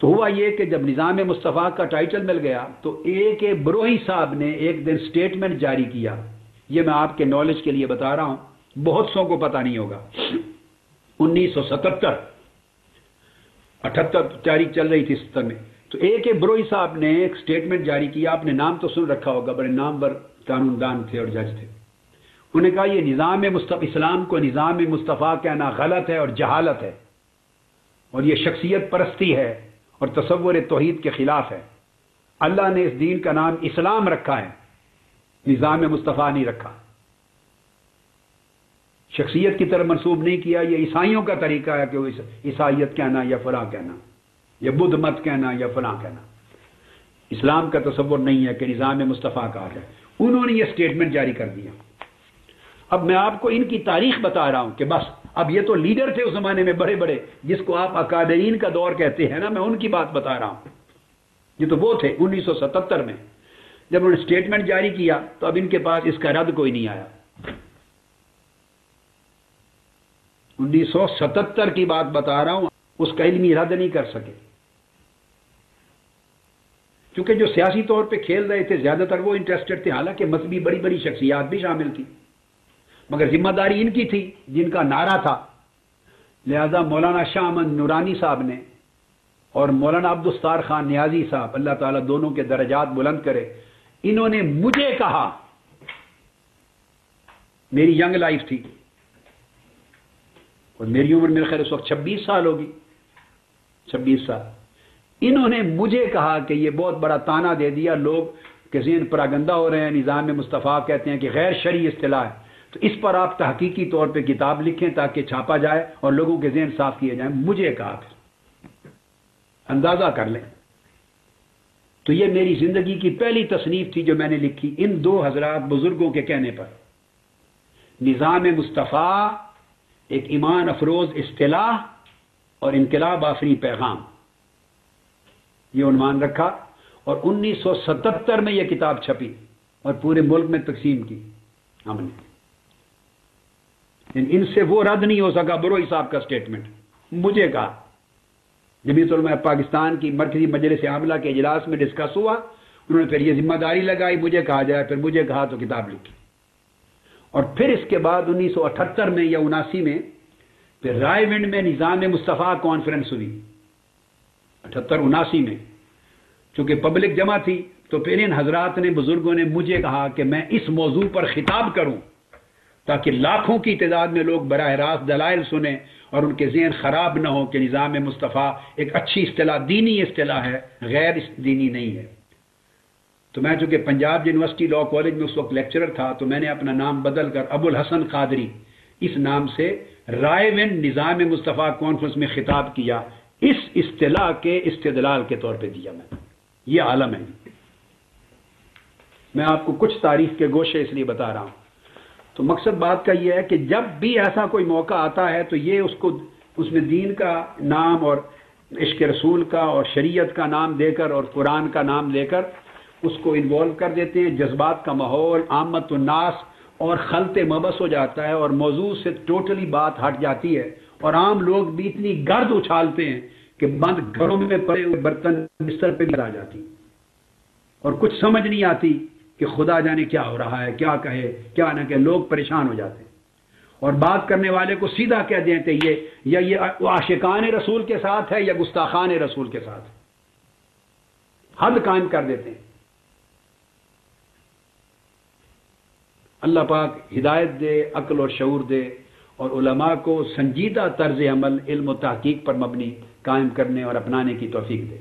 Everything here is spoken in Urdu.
تو ہوا یہ کہ جب نظام مصطفیٰ کا ٹائٹل مل گیا تو ایک بروہی صاحب نے ایک دن سٹیٹمنٹ جاری کیا. یہ میں آپ کے نالج کے لیے بتا رہا ہوں, بہت سو کو پتہ نہیں ہوگا. 1977 تاریخ چل رہی تھی 70 میں. تو ایک بروہی صاحب نے ایک سٹیٹمنٹ جاری کیا, آپ نے نام تو سن رکھا ہوگا, بڑے نامور قانون دان تھے اور جج تھے. انہوں نے کہا یہ نظام مصطفیٰ, اسلام کو نظام مصطفیٰ کہنا غلط ہے اور جہالت ہے, اور یہ شخصیت پرستی ہے اور تصور توحید کے خلاف ہے. اللہ نے اس دین کا نام اسلام رکھا ہے, نظام مصطفیٰ نہیں رکھا. شخصیت کی طرف منسوب نہیں کیا. یہ عیسائیوں کا طریقہ ہے کہ وہ عیسائیت کہنا یا فلاں کہنا, یا بدھ مت کہنا یا فلاں کہنا. اسلام کا تصور نہیں ہے کہ نظام مصطفیٰ کا ہے. انہوں نے یہ سٹیٹمنٹ جاری کر دیا. اب میں آپ کو ان کی تاریخ بتا رہا ہوں کہ بس اب یہ تو لیڈر تھے اس زمانے میں بڑے بڑے, جس کو آپ اکابرین کا دور کہتے ہیں نا, میں ان کی بات بتا رہا ہوں. یہ تو وہ تھے 1977 میں جب انہوں نے سٹیٹمنٹ جاری کیا, تو اب ان کے پاس اس کا رد کوئی نہیں آیا. 1977 کی بات بتا رہا ہوں, اس کا علمی رد نہیں کر سکے. کیونکہ جو سیاسی طور پہ کھیل رہے تھے زیادہ تر وہ انٹرسٹڈ تھے, حالانکہ مذہبی بڑی بڑی شخصیات بھی شامل تھی, مگر ذمہ داری ان کی تھی جن کا نعرہ تھا. لہذا مولانا شاہ احمد نورانی صاحب نے اور مولانا عبدالستار خان نیازی صاحب, اللہ تعالیٰ دونوں کے درجات بلند کرے, انہوں نے مجھے کہا, میری ینگ لائف تھی اور میری عمر میرے خیال اس وقت 26 سال ہوگی, 26 سال. انہوں نے مجھے کہا کہ یہ بہت بڑا تانا دے دیا, لوگ کے ذہن پراگندہ ہو رہے ہیں, نظام مصطفیٰ کہتے ہیں کہ غیر شرعی اصطلاح ہے, تو اس پر آپ تحقیقی طور پہ کتاب لکھیں تاکہ چھاپا جائے اور لوگوں کے ذہن صاف کیے جائیں. مجھے کہا, پھر اندازہ کر لیں. تو یہ میری زندگی کی پہلی تصنیف تھی جو میں نے لکھی ان دو حضرات بزرگوں کے کہنے پر. نظام مصطفیٰ ایک ایمان افروز اصطلاح اور انقلاب آفری پیغام, یہ عنوان رکھا, اور 1977 میں یہ کتاب چھپی اور پورے ملک میں تقسیم کی ہم نے. ان سے وہ رد نہیں ہو سکا بروئی صاحب کا سٹیٹمنٹ. مجھے کہا, جمعیت علماء پاکستان کی مرکزی مجلس عاملہ کے اجلاس میں ڈسکس ہوا, انہوں نے پھر یہ ذمہ داری لگائی مجھے کہا جائے, پھر مجھے کہا تو کتاب لکھی. اور پھر اس کے بعد 1978 میں یا 79 میں پھر رائے ونڈ میں نظام مصطفیٰ کانفرنس ہوئی, 78-79 میں. چونکہ پبلک جمع تھی تو پھر ان حضرات نے, بزرگوں نے مجھے کہا کہ میں اس موضوع پر خطاب کروں تاکہ لاکھوں کی تعداد میں لوگ براہ راست دلائل سنیں اور ان کے ذہن خراب نہ ہو کہ نظام مصطفیٰ ایک اچھی اصطلاح, دینی اصطلاح ہے, غیر دینی نہیں ہے. تو میں چونکہ پنجاب یونیورسٹی لاء کالج میں اس وقت لیکچرر تھا, تو میں نے اپنا نام بدل کر ابو الحسن قادری اس نام سے رائے ونڈ نظام مصطفیٰ کانفرنس میں خطاب کیا, اس اصطلاح کے استدلال کے طور پہ دیا. میں یہ عالم ہے. میں آپ کو کچھ تاریخ کے گوشے اس لیے بتا رہا ہوں. تو مقصد بات کا یہ ہے کہ جب بھی ایسا کوئی موقع آتا ہے تو یہ اس میں دین کا نام اور عشق رسول کا اور شریعت کا نام دے کر اور قرآن کا نام لے کر اس کو انوالو کر دیتے ہیں. جذبات کا ماحول, عامت الناس اور خلط مبس ہو جاتا ہے اور موضوع سے ٹوٹلی بات ہٹ جاتی ہے, اور عام لوگ بھی اتنی گرد اچھالتے ہیں کہ بند گھروں میں پڑے ہوئے برتن بستر پہ گر آ جاتی, اور کچھ سمجھ نہیں آتی کہ خدا جانے کیا ہو رہا ہے, کیا کہے کیا نہ کہ. لوگ پریشان ہو جاتے ہیں اور بات کرنے والے کو سیدھا کہہ دیتے یہ عاشقان رسول کے ساتھ ہے یا گستاخان رسول کے ساتھ, حد قائم کر دیتے ہیں. اللہ پاک ہدایت دے, عقل اور شعور دے, اور علماء کو سنجیدہ طرز عمل علم و تحقیق پر مبنی قائم کرنے اور اپنانے کی توفیق دے.